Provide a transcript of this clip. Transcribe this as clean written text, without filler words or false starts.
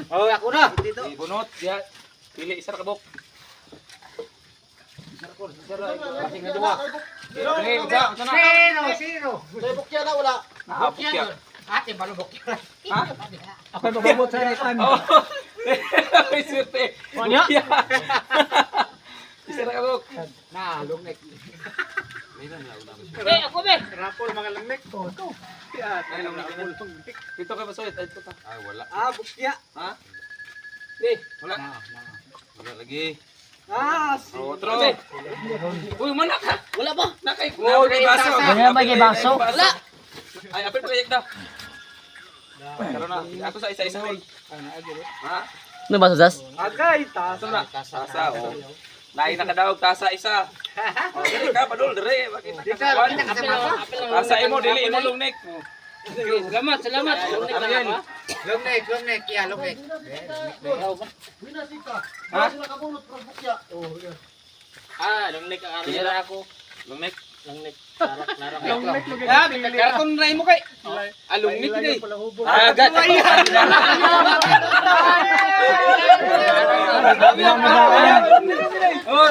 Oh, ako na. Ibunot diha. Pili isa ra kabok. Basing na duwa. Okay, usa na. Sino? Sa bukya na wala. Bukya. Ate balubok. Ha? Ako babot sa ikan. Oh. Ay swerte. Ano? Isa ra kabok. Na, lungnek. Ako be. Rapol mga lungnek. Ay lang dito ka basoy, dito ka. Ay wala. Bukya. Ha? Di, wala. Wala lagi. Otro. Uy, mana ka? Wala ba? Nakay baso. Wala ba kay baso? Wala. Ay, apil project daw. Karon na, ako sa isa-isa hoy. Ha? Ano ba sas? Agay, Tasa na. Tasa, oh. Naay nakadaog tasa isa. Oh, dili ka padul dire, bakit ka? Tasa imo dili imo lungnik. Salamat, salamat. Lungnek, ya lungnek. Ha? Ah, lungnik ang arira ako. Lungnik. Lungnik. Lungnek. Ah, karton na imo kay. Alungnik ni. Agad. Oh,